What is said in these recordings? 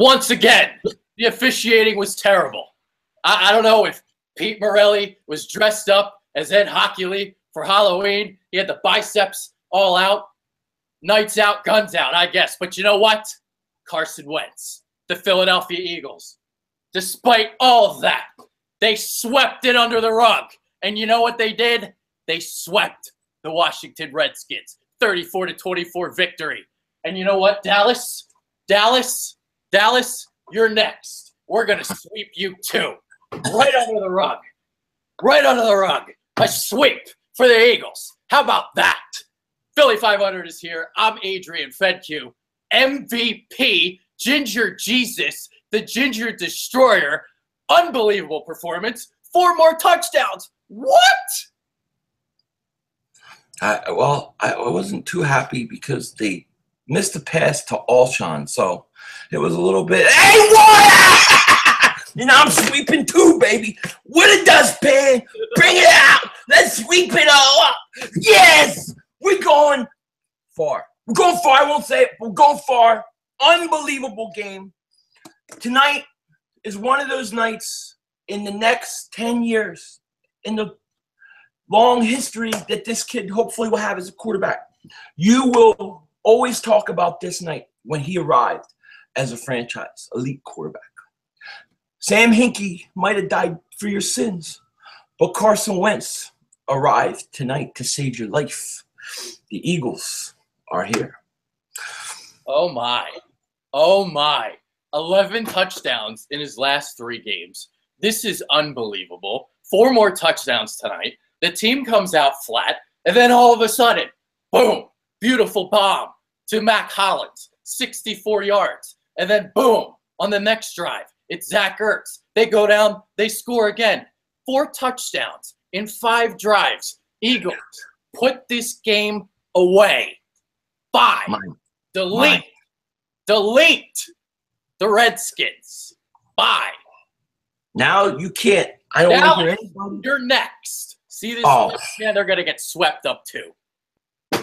Once again, the officiating was terrible. I don't know if Pete Morelli was dressed up as Ed Hockley for Halloween. He had the biceps all out. Nights out, guns out, I guess. But you know what? Carson Wentz, the Philadelphia Eagles. Despite all of that, they swept it under the rug. And you know what they did? They swept the Washington Redskins. 34-24 victory. And you know what, Dallas? Dallas, you're next. We're going to sweep you too. Right under the rug. Right under the rug. A sweep for the Eagles. How about that? Philly 500 is here. I'm Adrian Fedque. MVP, Ginger Jesus, the Ginger Destroyer. Unbelievable performance. 4 more touchdowns. What? I wasn't too happy because they missed the pass to Alshon, so it was a little bit. Hey, what? You know, I'm sweeping too, baby. With a dustpan, bring it out. Let's sweep it all up. Yes, we're going far. We're going far. I won't say it. We're going far. Unbelievable game. Tonight is one of those nights in the next 10 years in the long history that this kid hopefully will have as a quarterback. You will always talk about this night when he arrived as a franchise elite quarterback. Sam Hinkie might have died for your sins, but Carson Wentz arrived tonight to save your life. The Eagles are here. Oh, my. Oh, my. 11 touchdowns in his last 3 games. This is unbelievable. 4 more touchdowns tonight. The team comes out flat, and then all of a sudden, boom, beautiful bomb to Mac Hollins, 64 yards. And then boom, on the next drive, it's Zach Ertz. They go down, they score again. 4 touchdowns in 5 drives. Eagles put this game away. Bye. Delete the Redskins. Bye. Now you can't. I don't want to hear anybody. You're next. See this? Oh. Yeah, they're going to get swept up too.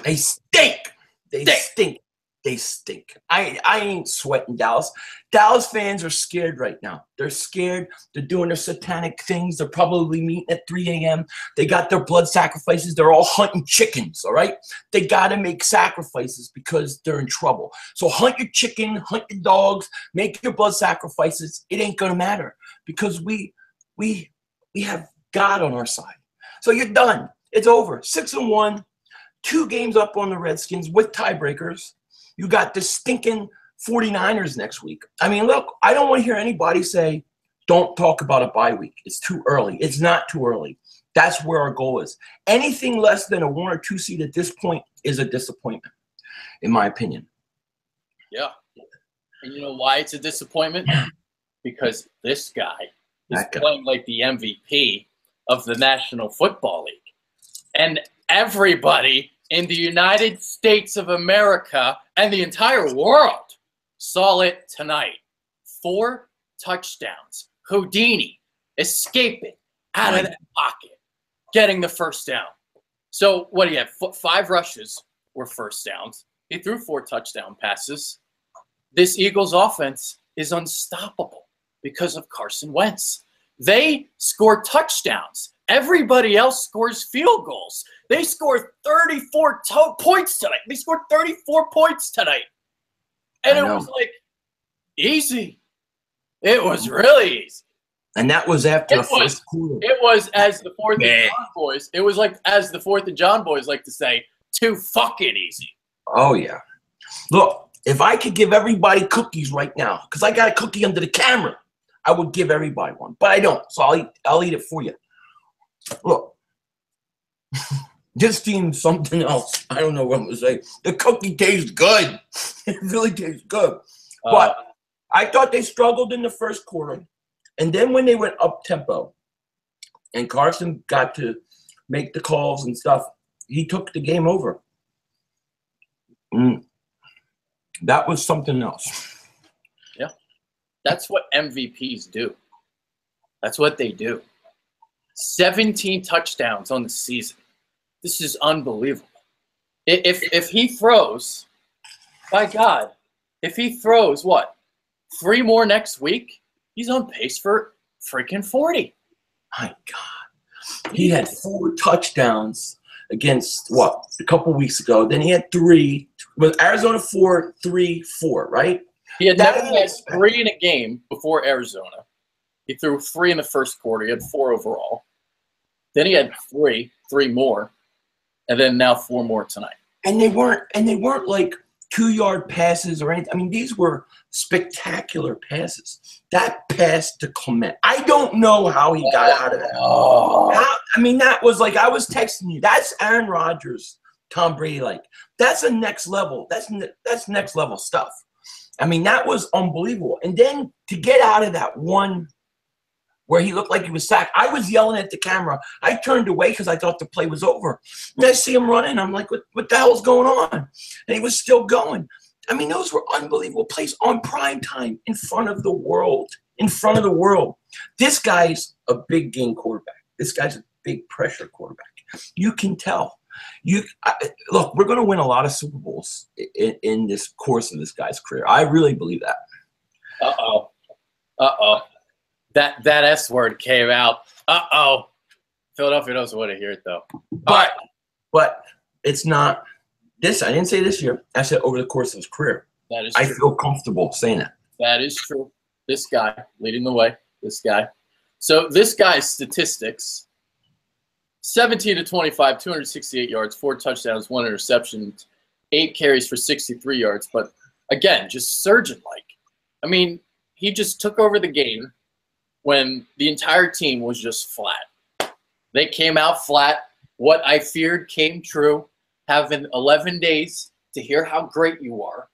They stink. They stink. They stink. I ain't sweating Dallas. Dallas fans are scared right now. They're scared. They're doing their satanic things. They're probably meeting at 3 a.m. They got their blood sacrifices. They're all hunting chickens, all right? They got to make sacrifices because they're in trouble. So hunt your chicken, hunt your dogs, make your blood sacrifices. It ain't going to matter because we have God on our side. So you're done. It's over. 6-1, 2 games up on the Redskins with tiebreakers. You got the stinking 49ers next week. I mean, look, I don't want to hear anybody say, don't talk about a bye week. It's too early. It's not too early. That's where our goal is. Anything less than a 1 or 2 seed at this point is a disappointment, in my opinion. Yeah. And you know why it's a disappointment? Because this guy is playing like the MVP of the National Football League. And everybody in the United States of America and the entire world saw it tonight. 4 touchdowns. Houdini escaping out of that pocket, getting the first down. So what do you have? 5 rushes were first downs. He threw 4 touchdown passes. This Eagles offense is unstoppable because of Carson Wentz. They score touchdowns. Everybody else scores field goals. They scored 34 points tonight. They scored 34 points tonight. And it was like easy. It was really easy. And that was after the first quarter. It was as the 4th and John boys. It was like as the 4th and John boys like to say, too fucking easy. Oh, yeah. Look, if I could give everybody cookies right now, because I got a cookie under the camera, I would give everybody one. But I don't, so I'll eat it for you. Look, this team's something else. I don't know what I'm going to say. The cookie tastes good. It really tastes good. But I thought they struggled in the first quarter. And then when they went up-tempo and Carson got to make the calls and stuff, he took the game over. That was something else. Yeah. That's what MVPs do. That's what they do. 17 touchdowns on the season. This is unbelievable. If he throws, by God, if he throws what? 3 more next week. He's on pace for freaking 40. My God. He had 4 touchdowns against, a couple weeks ago. Then he had 3. With Arizona 4, 3, 4, right? He had never had 3 in a game before Arizona. He threw 3 in the first quarter. He had 4 overall. Then he had 3 more, and then now 4 more tonight. And they weren't like 2-yard passes or anything. I mean, these were spectacular passes. That pass to Clement, I don't know how he got out of that. That was like, I was texting you. That's Aaron Rodgers, Tom Brady. Like, that's a next level. That's next level stuff. I mean, that was unbelievable. And then to get out of that one where he looked like he was sacked, I was yelling at the camera. I turned away because I thought the play was over. And I see him running. I'm like, what the hell's going on? And he was still going. I mean, those were unbelievable plays on prime time in front of the world. This guy's a big game quarterback. This guy's a big pressure quarterback. You can tell. Look, we're going to win a lot of Super Bowls in this course of this guy's career. I really believe that. Uh-oh. That S word came out. Uh-oh. Philadelphia doesn't want to hear it, though. But it's not this. I didn't say this year. I said over the course of his career. That is true. I feel comfortable saying that. That is true. This guy leading the way. This guy. So this guy's statistics, 17 to 25, 268 yards, 4 touchdowns, 1 interception, 8 carries for 63 yards. But, again, just surgeon-like. I mean, he just took over the game when the entire team was just flat. They came out flat. What I feared came true. Having 11 days to hear how great you are.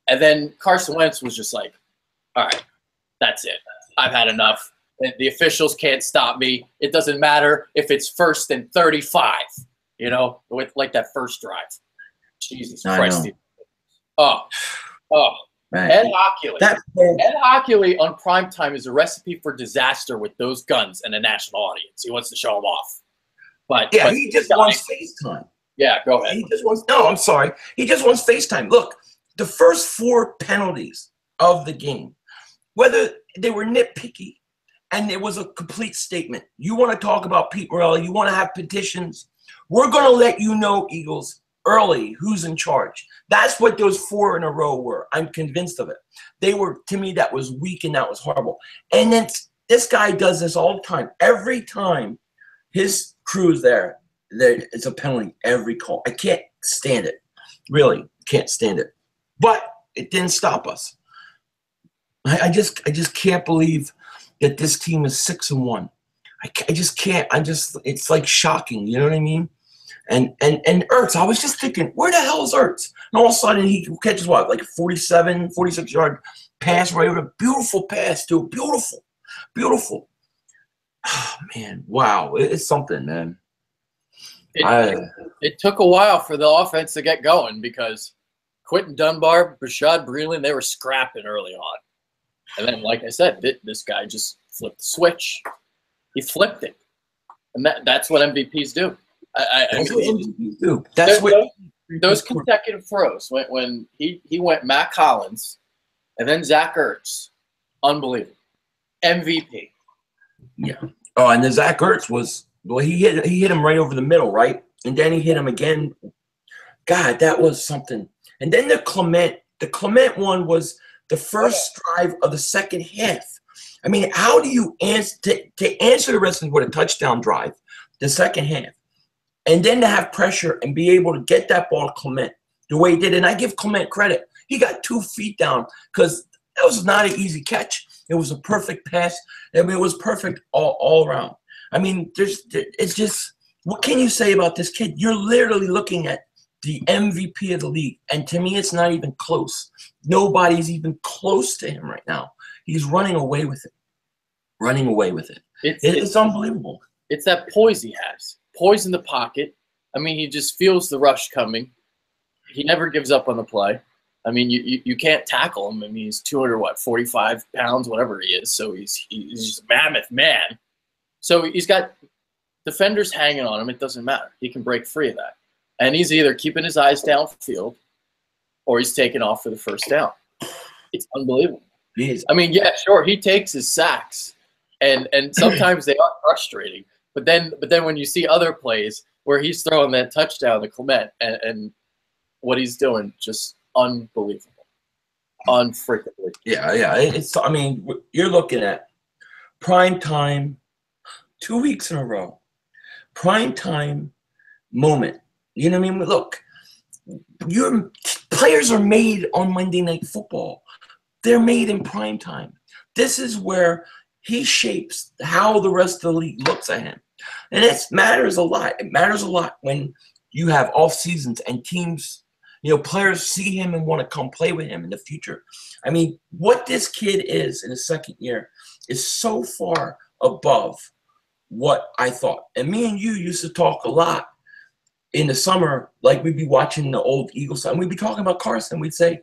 And then Carson Wentz was just like, all right, that's it. I've had enough. The officials can't stop me. It doesn't matter if it's 1st and 35, with like that first drive. Jesus Christ. Oh. Right. Ed Hockley on primetime is a recipe for disaster with those guns and a national audience. He wants to show them off. But he just wants FaceTime. Yeah, go ahead. He just wants FaceTime. Look, the first 4 penalties of the game, whether they were nitpicky and it was a complete statement. You want to talk about Pete Morelli, you want to have petitions, we're going to let you know, Eagles, early who's in charge. That's what those 4 in a row were. I'm convinced of it. They were, to me, that was weak and that was horrible. And then this guy does this all the time. Every time his crew's there, it's a penalty every call. I can't stand it. Really can't stand it. But it didn't stop us. I just can't believe that this team is 6-1. I just can't. It's like shocking. You know what I mean? And Ertz, I was just thinking, where the hell is Ertz? And all of a sudden he catches like a 47, 46-yard pass right over. Beautiful pass, too. Beautiful. Oh, man, wow. It's something, man. It took a while for the offense to get going because Quentin Dunbar, Rashad Breeland, they were scrapping early on. And then, like I said, this guy just flipped the switch. He flipped it. And that's what MVPs do. That's what MVPs do. Those consecutive throws, when he went Matt Collins and then Zach Ertz, unbelievable. MVP. Yeah. Oh, and the Zach Ertz was – well, he hit him right over the middle, right? And then he hit him again. God, that was something. And then the Clement one was the first drive of the second half. I mean, how do you answer to answer the Redskins with a touchdown drive, the second half, and then to have pressure and be able to get that ball to Clement the way he did? And I give Clement credit. He got 2 feet down because that was not an easy catch. It was a perfect pass. I mean, it was perfect all around. I mean, it's just, what can you say about this kid? You're literally looking at the MVP of the league, and to me, it's not even close. Nobody's even close to him right now. He's running away with it. It's unbelievable. It's that poise he has. Poise in the pocket. I mean, he just feels the rush coming. He never gives up on the play. I mean, you can't tackle him. I mean, he's 45 pounds, whatever he is. So he's just a mammoth man. So he's got defenders hanging on him. It doesn't matter. He can break free of that. And he's either keeping his eyes downfield or he's taking off for the first down. It's unbelievable. He is. I mean, yeah, sure, he takes his sacks, and sometimes they are frustrating. But then when you see other plays where he's throwing that touchdown to Clement and what he's doing, just unbelievable, unfreakingly. Yeah. It's. I mean, you're looking at prime time, 2 weeks in a row, prime time moment. You know what I mean? Look, your players are made on Monday Night Football. They're made in prime time. This is where he shapes how the rest of the league looks at him. And it matters a lot. It matters a lot when you have off seasons and teams, players see him and want to come play with him in the future. I mean, what this kid is in his second year is so far above what I thought. And me and you used to talk a lot in the summer, like we'd be watching the old Eagles, and we'd be talking about Carson. We'd say,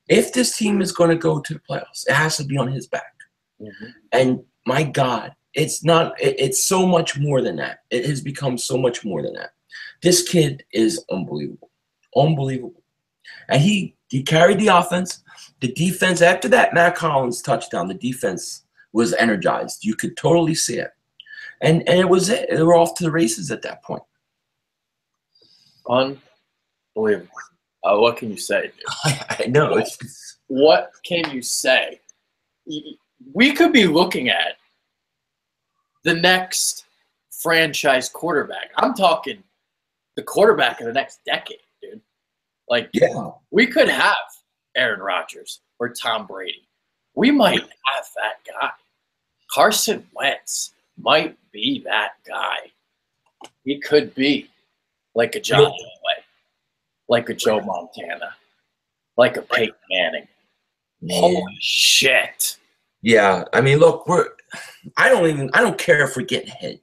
if this team is going to go to the playoffs, it has to be on his back. Mm-hmm. And my God, it's not. It's so much more than that. It has become so much more than that. This kid is unbelievable, unbelievable. And he carried the offense. The defense, after that Matt Collins touchdown, the defense was energized. You could totally see it. And it was it. They were off to the races at that point. Unbelievable. What can you say, dude? I know. What can you say? We could be looking at the next franchise quarterback. I'm talking the quarterback of the next decade, dude. Like, yeah. We could have Aaron Rodgers or Tom Brady. We might have that guy. Carson Wentz might be that guy. He could be like a John Elway, like a Joe Montana, like a Peyton Manning. Holy shit. Yeah, I mean, look, I don't care if we're getting hit.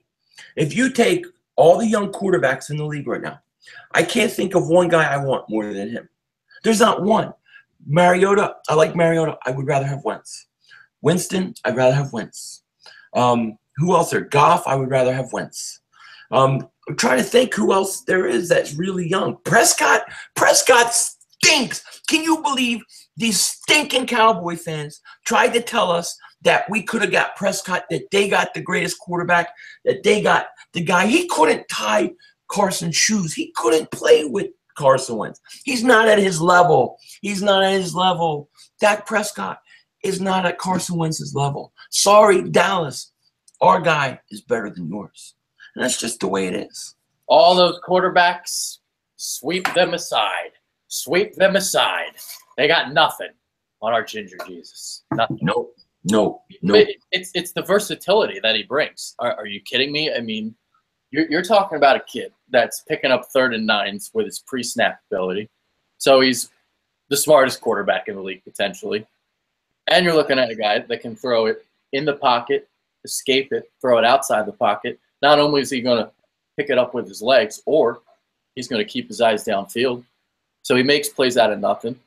If you take all the young quarterbacks in the league right now, I can't think of one guy I want more than him. There's not one. Mariota, I like Mariota. I would rather have Wentz. Winston, I'd rather have Wentz. Who else there? Goff, I would rather have Wentz. I'm trying to think who else there is that's really young. Prescott stinks. Can you believe these stinking Cowboy fans tried to tell us that we could have got Prescott, that they got the greatest quarterback, that they got the guy. He couldn't tie Carson's shoes. He couldn't play with Carson Wentz. He's not at his level. He's not at his level. Dak Prescott is not at Carson Wentz's level. Sorry, Dallas. Our guy is better than yours. And that's just the way it is. All those quarterbacks, sweep them aside. Sweep them aside. They got nothing on our Ginger Jesus. Nothing. No. It's the versatility that he brings. Are you kidding me? I mean, you're talking about a kid that's picking up 3rd and 9s with his pre-snap ability. So he's the smartest quarterback in the league potentially. And you're looking at a guy that can throw it in the pocket, escape it, throw it outside the pocket. Not only is he going to pick it up with his legs, or he's going to keep his eyes downfield. So he makes plays out of nothing.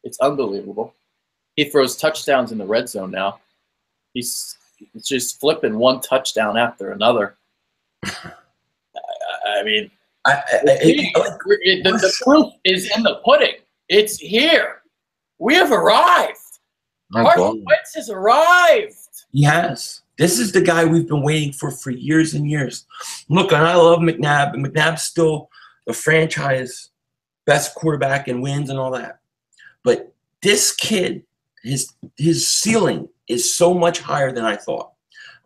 It's unbelievable. He throws touchdowns in the red zone now. He's just flipping one touchdown after another. I mean, the proof is in the pudding. It's here. We have arrived. Carson Wentz has arrived. He has. This is the guy we've been waiting for years and years. Look, and I love McNabb, and McNabb's still the franchise best quarterback and wins and all that. But this kid, his ceiling is so much higher than I thought.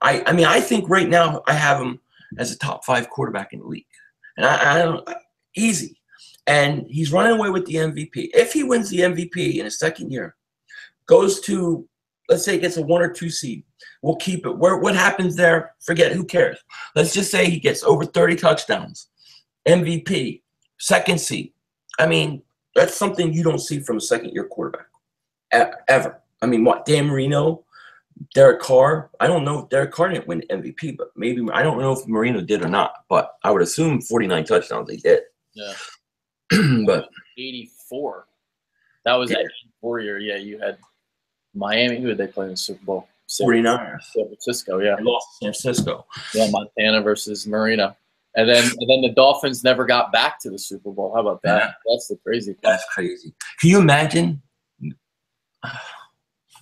I mean, I think right now I have him as a top 5 quarterback in the league. And I don't easy. And he's running away with the MVP. If he wins the MVP in his second year, goes to, let's say, gets a 1 or 2 seed, we'll keep it. What happens there? Forget it. Who cares? Let's just say he gets over 30 touchdowns, MVP, second seed. I mean, that's something you don't see from a second-year quarterback ever. I mean, what, Dan Marino, Derek Carr? I don't know if Derek Carr didn't win MVP, but maybe – I don't know if Marino did or not, but I would assume 49 touchdowns they did. Yeah. But 84. That was that 84 year. Yeah, you had Miami. Who did they play in the Super Bowl? 49ers. San Francisco, yeah. They lost to San Francisco. Yeah, Montana versus Marino. And then the Dolphins never got back to the Super Bowl. How about that? Yeah. That's the crazy part. That's crazy. Can you imagine?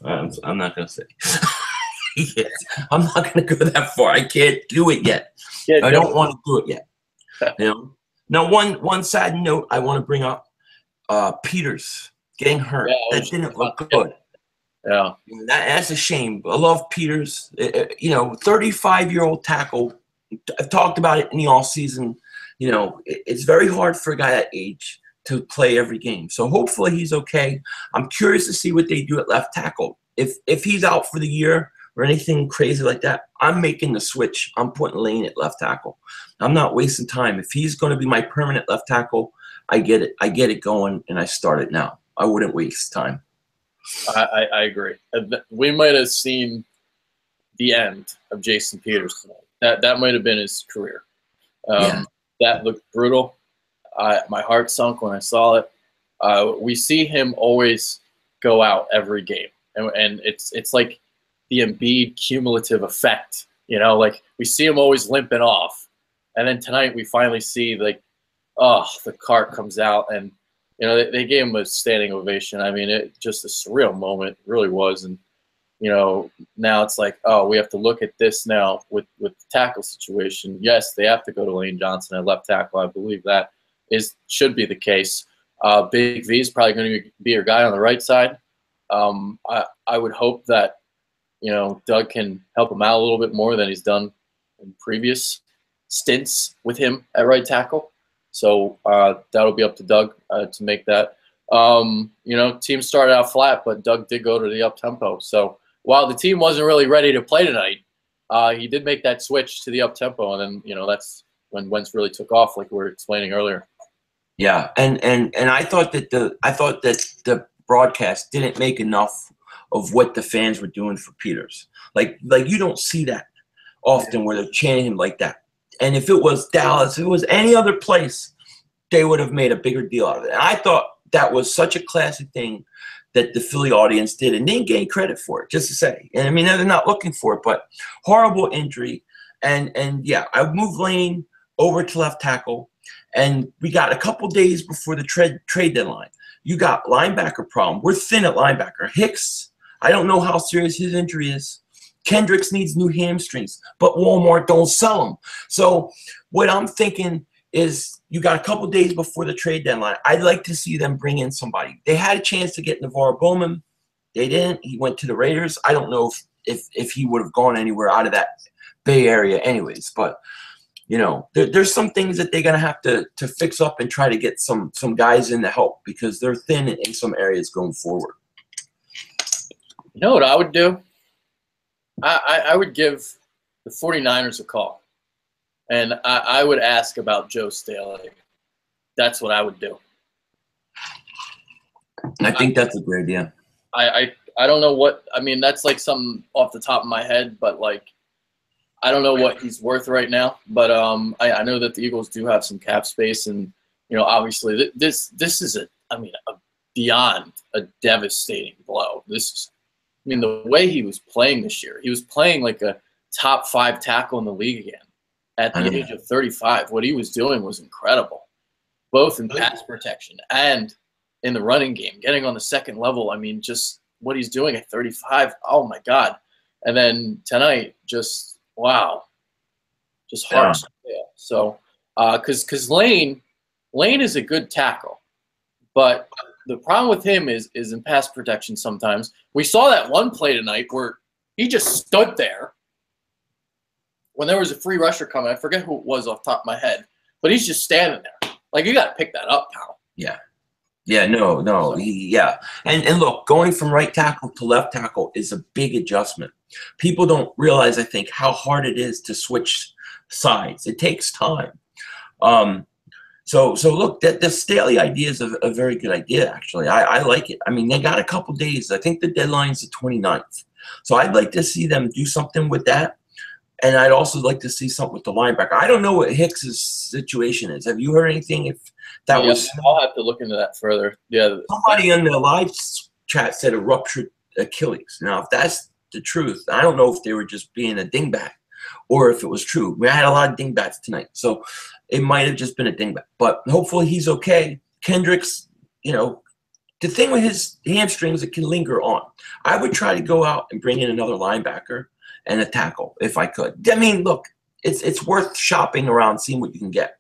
I'm not gonna say. Yes. I'm not gonna go that far. I can't do it yet. I don't want to do it yet. You know. Now, one sad note I want to bring up: Peters getting hurt. That didn't look good. Yeah, that's a shame. I love Peters. 35-year-old tackle. I've talked about it in the off season. It's very hard for a guy that age to play every game. So hopefully he's okay. I'm curious to see what they do at left tackle. If he's out for the year or anything crazy like that, I'm making the switch. I'm putting Lane at left tackle. I'm not wasting time. If he's going to be my permanent left tackle, I get it. I get it going, and I start it now. I wouldn't waste time. I agree. We might have seen the end of Jason Peters tonight. That might have been his career. That looked brutal. My heart sunk when I saw it. We see him always go out every game, and it's like the Embiid cumulative effect. Like we see him always limping off, and then tonight we finally see the cart comes out, and they gave him a standing ovation. I mean, it just a surreal moment, it really was. And now it's like, we have to look at this now with the tackle situation. Yes, they have to go to Lane Johnson at left tackle. I believe that should be the case. Big V is probably going to be your guy on the right side. I would hope that Doug can help him out a little bit more than he's done in previous stints with him at right tackle. So that'll be up to Doug to make that. Team started out flat, but Doug did go to the up tempo. So while the team wasn't really ready to play tonight, he did make that switch to the up tempo, and then that's when Wentz really took off, like we were explaining earlier. Yeah, and I thought that the broadcast didn't make enough of what the fans were doing for Peters. Like you don't see that often where they're chanting him like that. And if it was Dallas, if it was any other place, they would have made a bigger deal out of it. And I thought that was such a classic thing that the Philly audience did, and didn't gain credit for it, just to say. And I mean, they're not looking for it, but horrible injury. And yeah, I moved Lane over to left tackle, and we got a couple days before the trade deadline. You got linebacker problem. We're thin at linebacker. Hicks, I don't know how serious his injury is. Kendricks needs new hamstrings, but Walmart don't sell them. So what I'm thinking is you got a couple days before the trade deadline. I'd like to see them bring in somebody. They had a chance to get Navarro Bowman. They didn't. He went to the Raiders. I don't know if he would have gone anywhere out of that Bay Area anyways. But, there's some things that they're going to have to fix up and try to get some guys in to help, because they're thin in some areas going forward. You know what I would do? I would give the 49ers a call, and I would ask about Joe Staley. That's what I would do. I think that's a great idea. I don't know what – I mean, that's like something off the top of my head, but, I don't know what he's worth right now. But I know that the Eagles do have some cap space, and, obviously this is beyond a devastating blow. The way he was playing this year, he was playing like a top 5 tackle in the league again at the age of 35. What he was doing was incredible, both in pass protection and in the running game, getting on the second level. Just what he's doing at 35. Oh, my God. And then tonight, just, wow, just hard. Yeah. So, because Lane is a good tackle, but the problem with him is in pass protection sometimes. We saw that one play tonight where he just stood there when there was a free rusher coming. I forget who it was off the top of my head, but he's just standing there. You got to pick that up, pal. Yeah. Yeah, no. And look, going from right tackle to left tackle is a big adjustment. People don't realize, I think, how hard it is to switch sides. It takes time. So look, the Staley idea is a very good idea, actually. I like it. They got a couple days. I think the deadline's the 29th. So I'd like to see them do something with that. And I'd also like to see something with the linebacker. I don't know what Hicks's situation is. Have you heard anything? If that was, I'll have to look into that further. Yeah. Somebody in the live chat said a ruptured Achilles. Now, if that's the truth, I don't know if they were just being a dingbat or if it was true. We had a lot of dingbats tonight, so it might have just been a dingbat. But hopefully he's okay. Kendricks, the thing with his hamstrings, it can linger on. I would try to go out and bring in another linebacker and a tackle if I could. I mean, look, it's worth shopping around, seeing what you can get.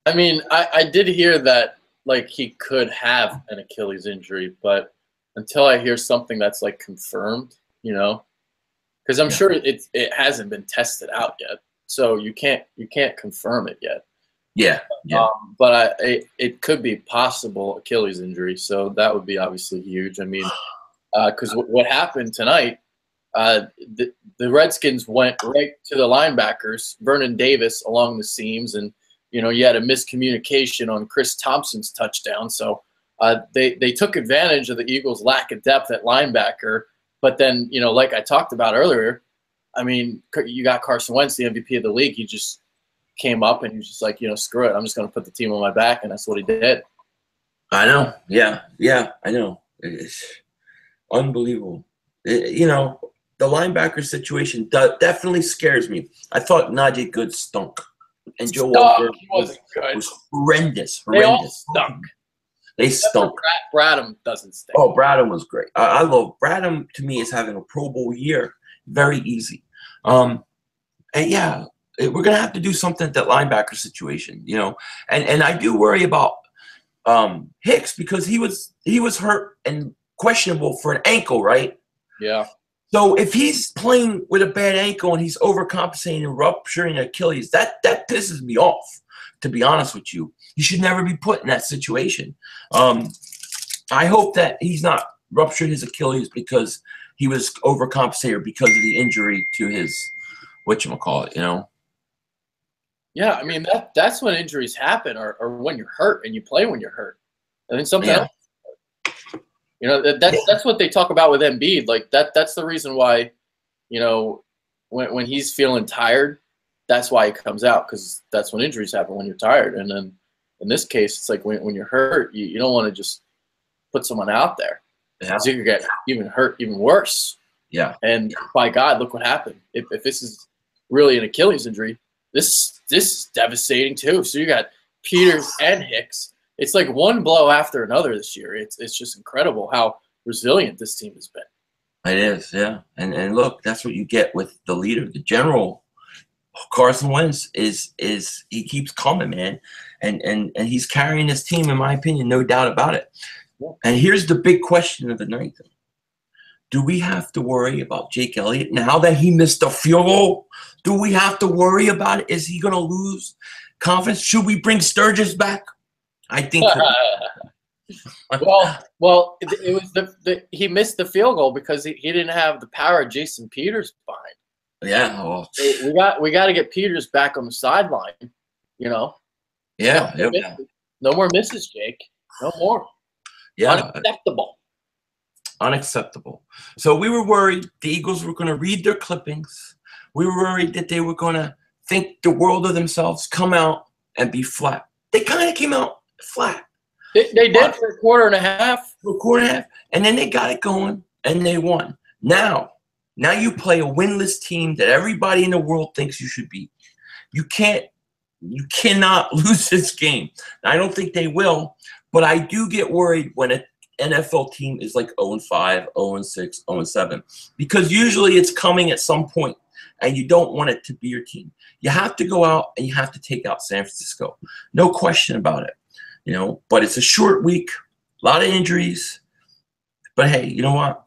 I mean, I did hear that like he could have an Achilles injury, but until I hear something that's like confirmed, you know, because I'm sure it hasn't been tested out yet, so you can't confirm it yet. Yeah. But it could be possible Achilles injury, so that would be obviously huge. I mean, because what happened tonight, the Redskins went right to the linebackers, Vernon Davis along the seams, and you know, you had a miscommunication on Chris Thompson's touchdown. So they took advantage of the Eagles' lack of depth at linebacker. But then, you know, like I talked about earlier, I mean, you got Carson Wentz, the MVP of the league. He just came up and he was just like, you know, screw it. I'm just going to put the team on my back. And that's what he did. I know. Yeah, I know. It's unbelievable. You know, the linebacker situation definitely scares me. I thought Najee Good stunk. And Joe Walker was horrendous. They all stunk. They stunk. Bradham doesn't stink. Oh, Bradham was great. I love Bradham. To me, is having a Pro Bowl year. Very easy. And yeah, we're gonna have to do something at that linebacker situation, you know. And I do worry about Hicks because he was hurt and questionable for an ankle, right? Yeah. So if he's playing with a bad ankle and he's overcompensating and rupturing Achilles, that pisses me off, to be honest with you. He should never be put in that situation. I hope that he's not ruptured his Achilles because he was overcompensated because of the injury to his whatchamacallit, you know? Yeah, I mean, that's when injuries happen or when you're hurt and you play when you're hurt. And then something else. You know, that's what they talk about with Embiid. Like that's the reason why, you know, when he's feeling tired, that's why he comes out, because that's when injuries happen, when you're tired. And then in this case, it's like when you're hurt, you don't want to just put someone out there. Yeah. So you could get even hurt, even worse. Yeah. And by God, look what happened. If this is really an Achilles injury, this is devastating too. So you got Peters and Hicks. It's like one blow after another this year. It's just incredible how resilient this team has been. It is, yeah. And look, that's what you get with the leader, the general. Carson Wentz is he keeps coming, man, and he's carrying his team, in my opinion, no doubt about it. Yeah. And here's the big question of the night: do we have to worry about Jake Elliott now that he missed a field goal? Do we have to worry about it? Is he going to lose confidence? Should we bring Sturgis back? I think. well, it was he missed the field goal because he didn't have the power of Jason Peters behind. Yeah, well, we got to get Peters back on the sideline. You know. Yeah. No more misses, Jake. No more. Yeah. Unacceptable. So we were worried the Eagles were going to read their clippings. We were worried that they were going to think the world of themselves, come out and be flat. They kind of came out flat. They did for a quarter and a half. And then they got it going, and they won. Now you play a winless team that everybody in the world thinks you should beat. You cannot lose this game. I don't think they will, but I do get worried when an NFL team is like 0-5, 0-6, 0-7, because usually it's coming at some point, and you don't want it to be your team. You have to go out and you have to take out San Francisco. No question about it. You know, but it's a short week, a lot of injuries. But hey, you know what?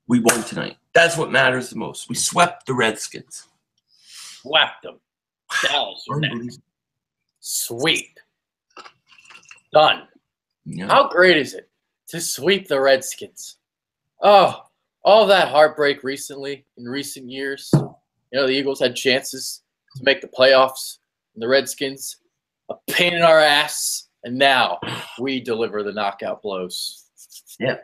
We won tonight. That's what matters the most. We swept the Redskins. Swept them. Dallas next. Sweep. Done. Yeah. How great is it to sweep the Redskins? Oh, all that heartbreak recently, in recent years. You know, the Eagles had chances to make the playoffs, and the Redskins, a pain in our ass. And now we deliver the knockout blows. Yeah.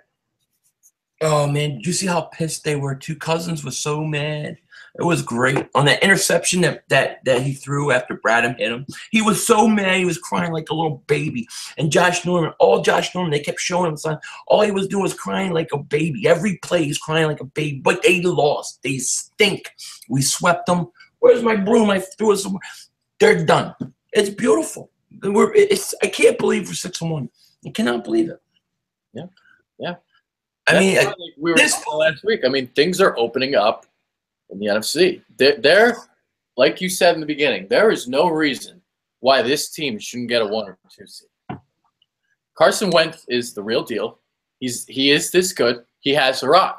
Oh, man. Did you see how pissed they were? Two Cousins was so mad. It was great. On that interception that he threw after Bradham hit him, he was so mad. He was crying like a little baby. And Josh Norman, they kept showing him, son. All he was doing was crying like a baby. Every play he's crying like a baby. But they lost. They stink. We swept them. Where's my broom? I threw it somewhere. They're done. It's beautiful. I can't believe we're 6-1. I cannot believe it. Yeah, yeah. I mean, like we were talking last week. I mean, things are opening up in the NFC. There, like you said in the beginning, there is no reason why this team shouldn't get a 1 or 2 seed. Carson Wentz is the real deal. He is this good. He has arrived.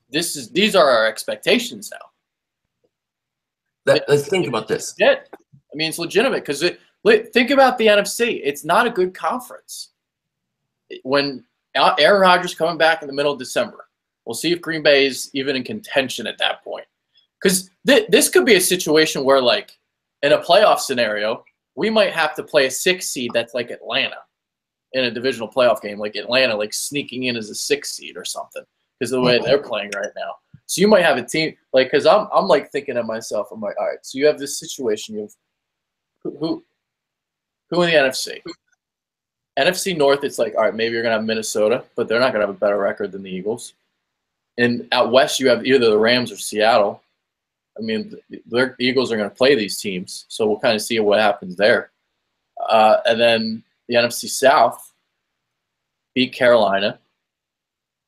These are our expectations now. Let's think about this. I mean, it's legitimate because think about the NFC. It's not a good conference. When Aaron Rodgers coming back in the middle of December, we'll see if Green Bay is even in contention at that point. Because this could be a situation where, like, in a playoff scenario, we might have to play a 6 seed that's like Atlanta in a divisional playoff game, like Atlanta, like sneaking in as a 6 seed or something, because of the way they're playing right now. So you might have a team like, because I'm like thinking to myself, I'm like, all right, so you have this situation. You have who in the NFC? NFC North, it's like, all right, maybe you're gonna have Minnesota, but they're not gonna have a better record than the Eagles. And out west, you have either the Rams or Seattle. I mean, the Eagles are going to play these teams, so we'll kind of see what happens there. And then the NFC South beat Carolina.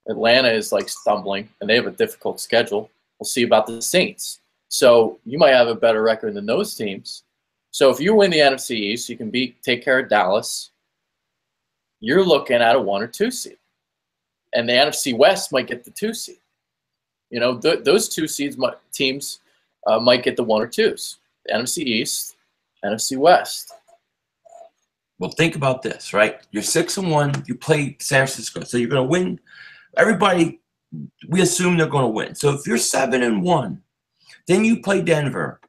Atlanta is like stumbling, and they have a difficult schedule. We'll see about the Saints. So you might have a better record than those teams. So if you win the NFC East, you can take care of Dallas. You're looking at a 1 or 2 seed. And the NFC West might get the 2 seed. You know, those 2 seeds teams might get the 1 or 2s. The NFC East, NFC West. Well, think about this, right? You're 6-1. You play San Francisco, so you're going to win. Everybody, we assume they're going to win. So if you're 7-1, then you play Denver,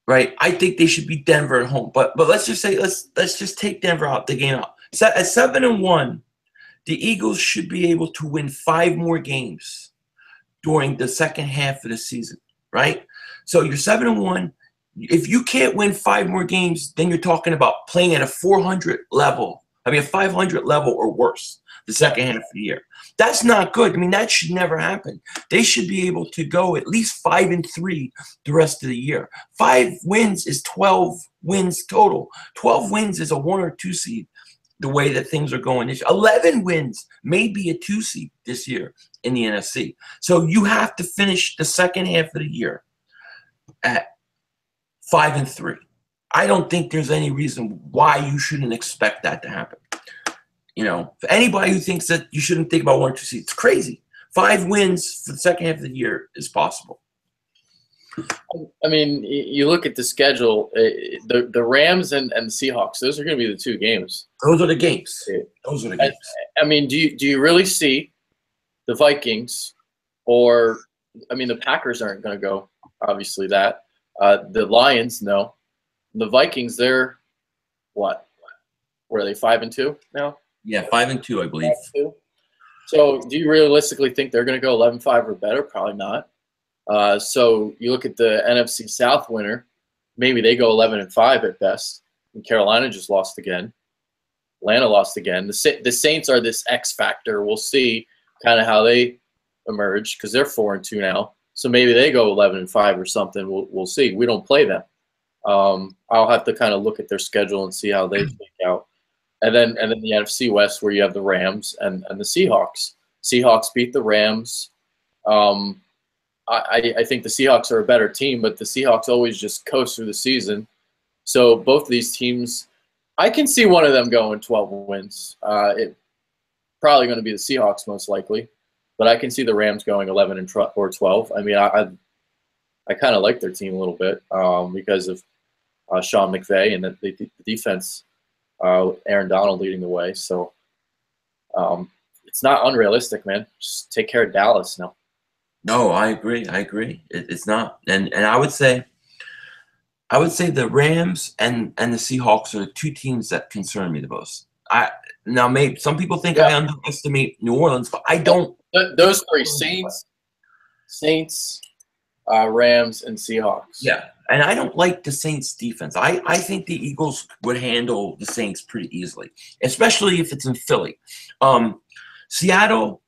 right? I think they should beat Denver at home. But let's just say let's just take Denver out the game out. So at 7-1, the Eagles should be able to win 5 more games during the second half of the season, right? So you're 7-1. If you can't win 5 more games, then you're talking about playing at a 400 level. I mean, a 500 level or worse the second half of the year. That's not good. I mean, that should never happen. They should be able to go at least 5-3 the rest of the year. 5 wins is 12 wins total. 12 wins is a 1 or 2 seed. The way that things are going, 11 wins may be a 2 seed this year in the NFC. So you have to finish the second half of the year at 5-3. I don't think there's any reason why you shouldn't expect that to happen. You know, for anybody who thinks that you shouldn't think about 1 or 2 seeds, it's crazy. 5 wins for the second half of the year is possible. I mean, you look at the schedule, the Rams and the Seahawks, those are going to be the 2 games. Those are the games. Those are the games. I mean, do you really see the Vikings or, I mean, the Packers aren't going to go, obviously that. The Lions, no. The Vikings, they're what? Were they 5-2 now? Yeah, 5-2, I believe. 5-2. So do you realistically think they're going to go 11-5 or better? Probably not. So you look at the NFC South winner, maybe they go 11-5 at best. And Carolina just lost again. Atlanta lost again. The Saints are this X factor. We'll see kind of how they emerge because they're 4-2 now. So maybe they go 11-5 or something. We'll see. We don't play them. I'll have to kind of look at their schedule and see how they shake out. And then the NFC West where you have the Rams and the Seahawks. Seahawks beat the Rams. I think the Seahawks are a better team, but the Seahawks always just coast through the season. So both of these teams, I can see one of them going 12 wins. It probably going to be the Seahawks most likely, but I can see the Rams going 11 or 12. I mean, I kind of like their team a little bit because of Sean McVay and the defense, Aaron Donald leading the way. So it's not unrealistic, man. Just take care of Dallas now. No, I agree. It's not, and I would say the Rams and the Seahawks are the 2 teams that concern me the most. Now maybe some people think I underestimate New Orleans, but I don't. Those 3: Saints, Rams, and Seahawks. Yeah, and I don't like the Saints defense. I think the Eagles would handle the Saints pretty easily, especially if it's in Philly. Seattle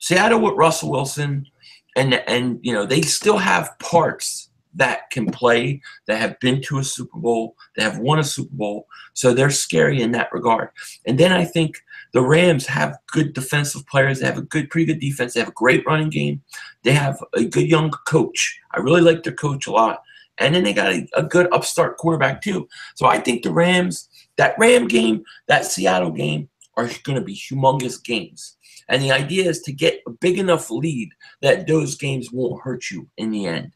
with Russell Wilson. And you know, they still have parts that can play, that have been to a Super Bowl, that have won a Super Bowl. So they're scary in that regard. And then I think the Rams have good defensive players. They have a pretty good defense. They have a great running game. They have a good young coach. I really like their coach a lot. And then they got a good upstart quarterback too. So I think the Rams, that Ram game, that Seattle game are going to be humongous games. And the idea is to get a big enough lead that those games won't hurt you in the end.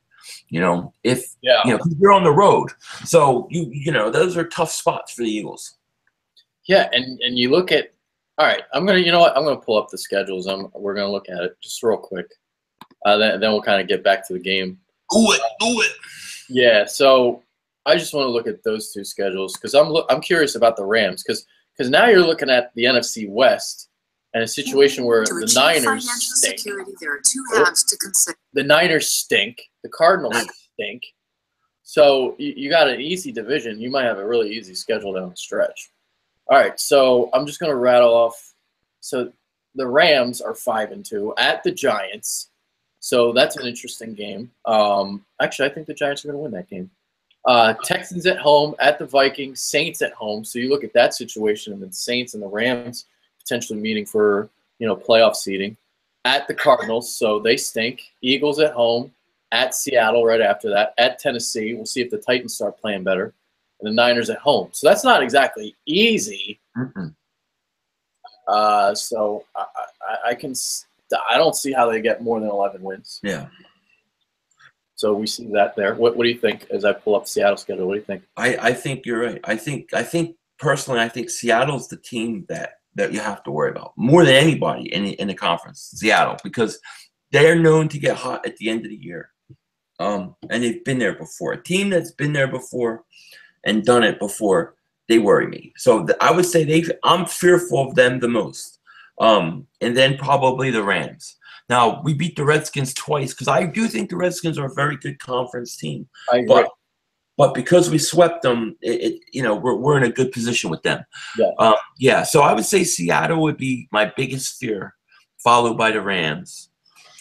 If you're on the road. So those are tough spots for the Eagles. Yeah, and you look at I'm gonna pull up the schedules. We're gonna look at it just real quick. Then we'll kind of get back to the game. Do it. Yeah, so I just want to look at those two schedules because I'm curious about the Rams because now you're looking at the NFC West and a situation where the Niners stink. There are two halves to consider. The Niners stink. The Cardinals stink. So you got an easy division. You might have a really easy schedule down the stretch. All right, so I'm just going to rattle off. So the Rams are 5-2 at the Giants. So that's an interesting game. Actually, I think the Giants are going to win that game. Texans at home, at the Vikings, Saints at home. So you look at that situation, and the Saints and the Rams potentially meeting for playoff seeding. At the Cardinals, so they stink. Eagles at home, at Seattle right after that, at Tennessee. We'll see if the Titans start playing better. And the Niners at home. So that's not exactly easy. Mm-mm. So I don't see how they get more than 11 wins. Yeah. So we see that there. What do you think as I pull up Seattle's schedule? What do you think? I think you're right. I think personally, I think Seattle's the team that you have to worry about more than anybody in the conference. Seattle, because they're known to get hot at the end of the year, and they've been there before. A team that's been there before and done it before, they worry me. So I would say I'm fearful of them the most, and then probably the Rams. Now, we beat the Redskins twice because I do think the Redskins are a very good conference team. I agree. But because we swept them, we're in a good position with them. Yeah. So I would say Seattle would be my biggest fear, followed by the Rams.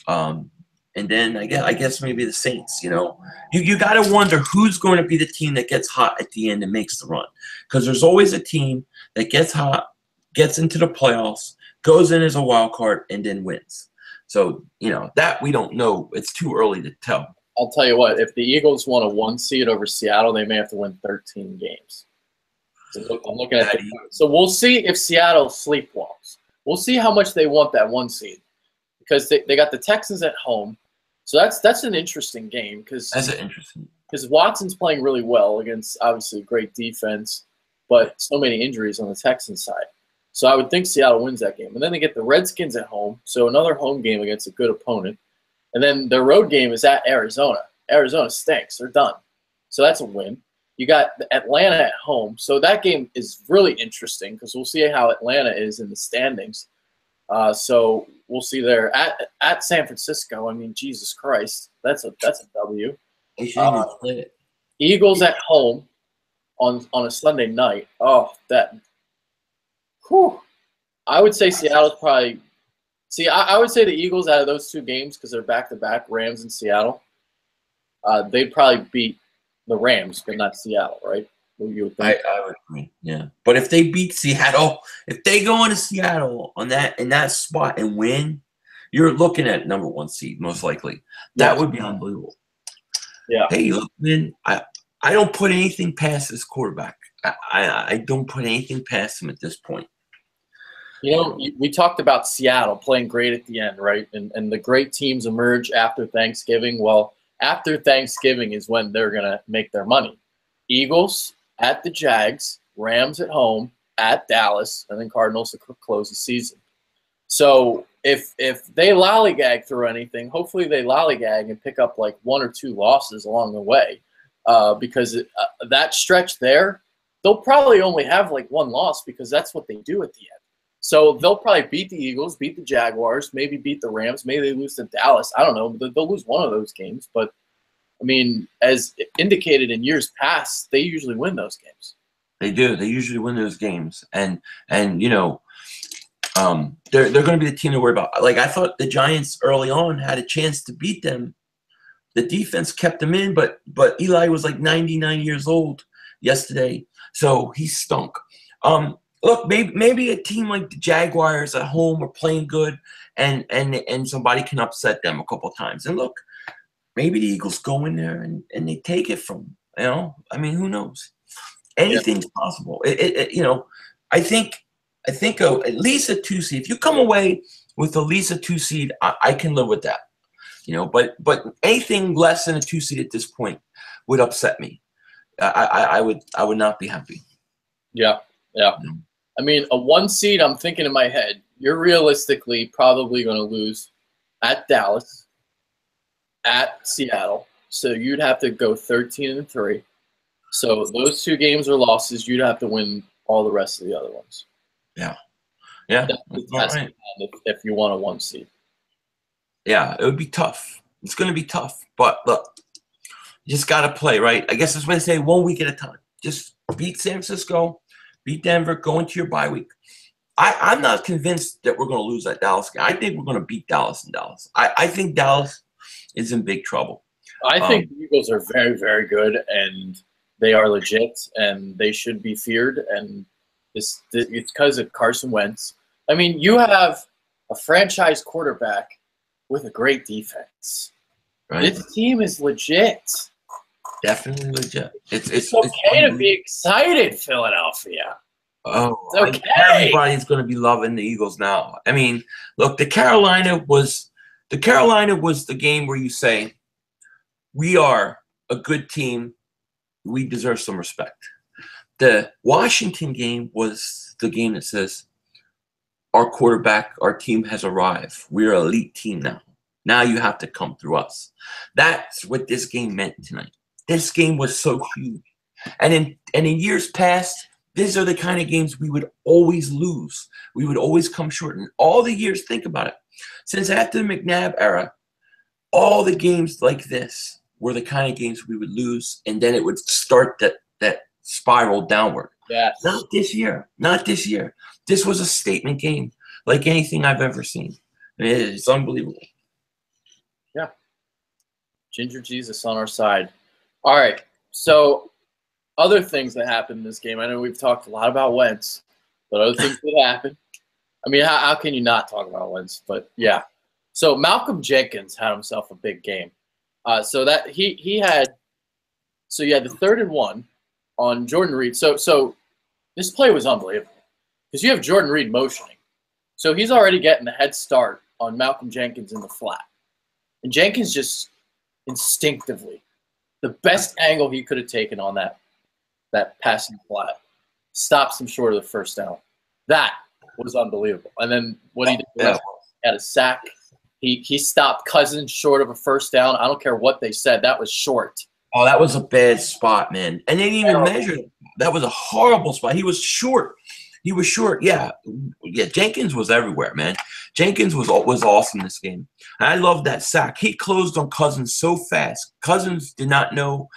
And then I guess maybe the Saints. You got to wonder who's going to be the team that gets hot at the end and makes the run. Because there's always a team that gets hot, gets into the playoffs, goes in as a wild card, and then wins. So, that we don't know. It's too early to tell. I'll tell you what, if the Eagles want a 1 seed over Seattle, they may have to win 13 games. So I'm looking at So we'll see if Seattle sleepwalks. We'll see how much they want that 1 seed. Because they got the Texans at home. So that's an interesting game because Watson's playing really well against obviously great defense, but so many injuries on the Texans side. So I would think Seattle wins that game. And then they get the Redskins at home, so another home game against a good opponent. And then their road game is at Arizona. Arizona stinks. They're done. So that's a win. You got Atlanta at home. So that game is really interesting because we'll see how Atlanta is in the standings. So we'll see there at San Francisco. I mean, Jesus Christ, that's a W. Eagles at home on a Sunday night. Oh, that. Whew. I would say Seattle's probably. See, I would say the Eagles out of those two games because they're back-to-back, Rams and Seattle. They'd probably beat the Rams, but not Seattle, right? You would think. I would agree, yeah. But if they beat Seattle, if they go into Seattle in that spot and win, you're looking at number 1 seed most likely. That would be unbelievable. Yeah. Hey, look, man, I don't put anything past this quarterback. I don't put anything past him at this point. We talked about Seattle playing great at the end, right? And the great teams emerge after Thanksgiving. Well, after Thanksgiving is when they're going to make their money. Eagles at the Jags, Rams at home, at Dallas, and then Cardinals to close the season. So if they lollygag through anything, hopefully they lollygag and pick up like 1 or 2 losses along the way because that stretch there, they'll probably only have like 1 loss because that's what they do at the end. So they'll probably beat the Eagles, beat the Jaguars, maybe beat the Rams, maybe they lose to Dallas. I don't know. They'll lose one of those games. But, I mean, as indicated in years past, they usually win those games. They do. They usually win those games. And they're going to be the team to worry about. Like, I thought the Giants early on had a chance to beat them The defense kept him in, but Eli was like 99 years old yesterday, so he stunk. Look, maybe a team like the Jaguars at home are playing good, and somebody can upset them a couple of times. And look, maybe the Eagles go in there and they take it from them. I mean, who knows? Anything's possible. I think at least a 2 seed. If you come away with at least a 2 seed, I can live with that. But anything less than a 2 seed at this point would upset me. I would not be happy. Yeah. I mean, a 1 seed, I'm thinking in my head, you're realistically probably going to lose at Dallas, at Seattle. So you'd have to go 13-3. So those 2 games are losses. You'd have to win all the rest of the other ones. Yeah. That's right. If you want a 1 seed. Yeah, it would be tough. It's going to be tough. But look, you just got to play, right? I guess that's what I say, 1 week at a time. Just beat San Francisco, beat Denver, go into your bye week. I'm not convinced that we're going to lose that Dallas game. I think we're going to beat Dallas in Dallas. I think Dallas is in big trouble. I think the Eagles are very, very good, and they are legit, and they should be feared. And it's because of Carson Wentz. I mean, you have a franchise quarterback with a great defense. Right. This team is legit. Definitely legit. It's okay to be excited, Philadelphia. Oh, it's okay. Everybody's going to be loving the Eagles now. I mean, look, the Carolina was the game where you say, we are a good team. We deserve some respect. The Washington game was the game that says, our quarterback, our team has arrived. We're an elite team now. Now you have to come through us. That's what this game meant tonight. This game was so huge. And in years past, these are the kind of games we would always lose. We would always come short. And all the years, think about it. Since after the McNabb era, all the games like this were the kind of games we would lose, and then it would start that spiral downward. Yes. Not this year. Not this year. This was a statement game like anything I've ever seen. It's unbelievable. Yeah. Ginger Jesus on our side. All right. So other things that happened in this game. I know we've talked a lot about Wentz, but other things that happened. I mean, how can you not talk about Wentz? But yeah. So Malcolm Jenkins had himself a big game. So that he had – so you had the 3rd and 1 on Jordan Reed. So this play was unbelievable because you have Jordan Reed motioning. So he's already getting the head start on Malcolm Jenkins in the flat. And Jenkins just instinctively, the best angle he could have taken on that passing flat, stops him short of the first down. That was unbelievable. And then what he did was he had a sack. He stopped Cousins short of a first down. I don't care what they said. That was short. Oh, that was a bad spot, man. And they didn't even measure it. That was a horrible spot. He was short. Yeah. Jenkins was everywhere, man. Jenkins was awesome this game. And I love that sack. He closed on Cousins so fast. Cousins did not know.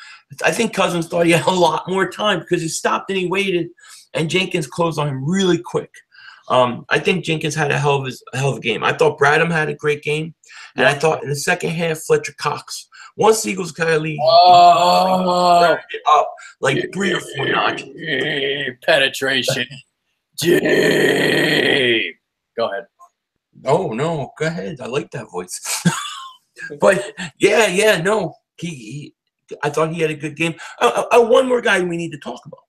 I think Cousins thought he had a lot more time because he stopped and he waited, and Jenkins closed on him really quick. I think Jenkins had a hell of a game. I thought Bradham had a great game, and I thought in the second half, Fletcher Cox, once the Eagles got a lead, turned it up like 3 or 4 notches. Penetration. Go ahead. Oh, no, go ahead. I like that voice. But, no. I thought he had a good game. One more guy we need to talk about.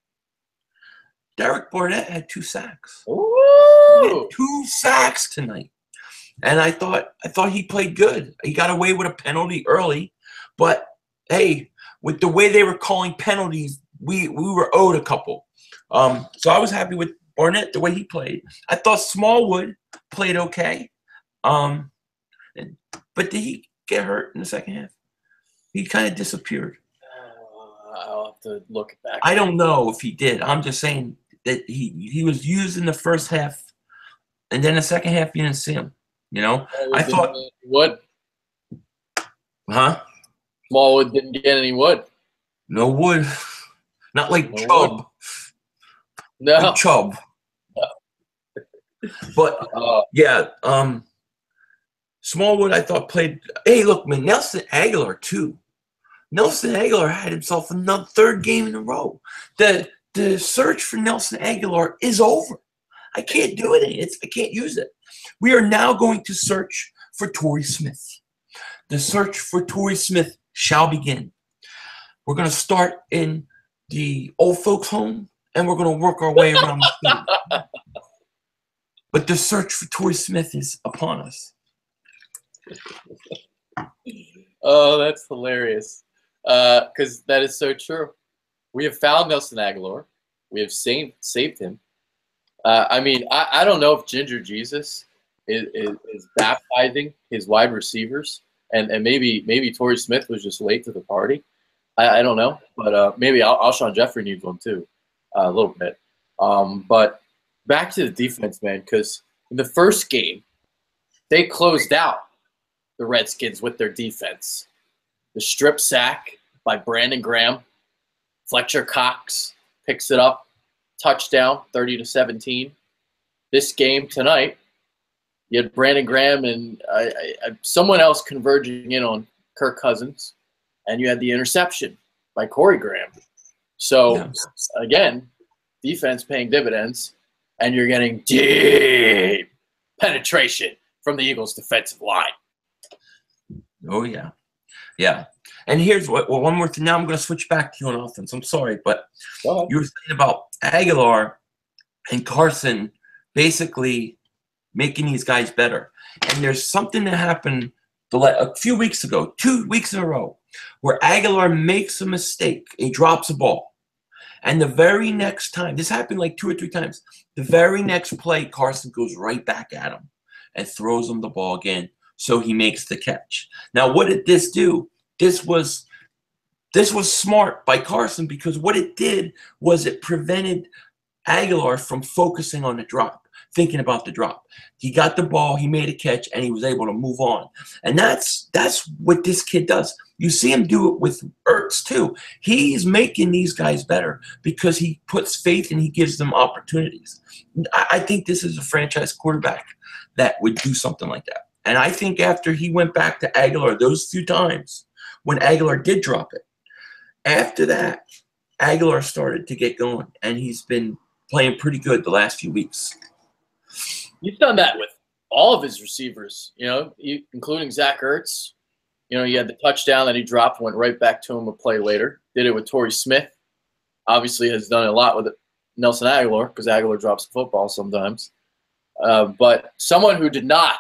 Derek Barnett had 2 sacks. Ooh. He had 2 sacks tonight. And I thought he played good. He got away with a penalty early. But, hey, with the way they were calling penalties, we were owed a couple. So I was happy with Barnett, the way he played. I thought Smallwood played okay. But did he get hurt in the second half? He kind of disappeared. I'll have to look back. I don't know if he did. I'm just saying that he was used in the first half, and then the second half you didn't see him. I thought wood. Huh? Smallwood didn't get any wood. No wood. Not like No Chubb. wood. No. Like Chubb. No. But Smallwood, I thought, played. Hey, look, man, Nelson Aguilar, too. Nelson Aguilar had himself another third game in a row. The search for Nelson Aguilar is over. I can't do it. I can't use it. We are now going to search for Torrey Smith. The search for Torrey Smith shall begin. We're going to start in the old folks' home, and we're going to work our way around the city. But the search for Torrey Smith is upon us. Oh, that's hilarious. Because that is so true. We have found Nelson Aguilar. We have saved him. I mean, I don't know if Ginger Jesus is baptizing his wide receivers, and maybe Torrey Smith was just late to the party. I don't know, but maybe Alshon Jeffrey needs one too, a little bit. But back to the defense, man, because in the first game, they closed out the Redskins with their defense. The strip sack by Brandon Graham. Fletcher Cox picks it up. Touchdown, 30-17. This game tonight, you had Brandon Graham and someone else converging in on Kirk Cousins, and you had the interception by Corey Graham. So, again, defense paying dividends, and you're getting deep penetration from the Eagles' defensive line. Oh, yeah. Yeah. And here's one more thing. Now I'm going to switch back to you on offense. I'm sorry, but you were saying about Aguilar and Carson basically making these guys better. And there's something that happened a few weeks ago, 2 weeks in a row, where Aguilar makes a mistake. He drops a ball. And the very next time, this happened like 2 or 3 times, the very next play, Carson goes right back at him and throws him the ball again. So he makes the catch. Now, what did this do? This was smart by Carson, because what it did was it prevented Aguilar from focusing on the drop, thinking about the drop. He got the ball, he made a catch, and he was able to move on. And that's what this kid does. You see him do it with Ertz too. He's making these guys better because he puts faith and he gives them opportunities. I think this is a franchise quarterback that would do something like that. And I think after he went back to Aguilar those few times when Aguilar did drop it, after that, Aguilar started to get going, and he's been playing pretty good the last few weeks. He's done that with all of his receivers, including Zach Ertz. You had the touchdown that he dropped, went right back to him a play later. Did it with Torrey Smith. Obviously has done a lot with Nelson Aguilar, because Aguilar drops the football sometimes. But someone who did not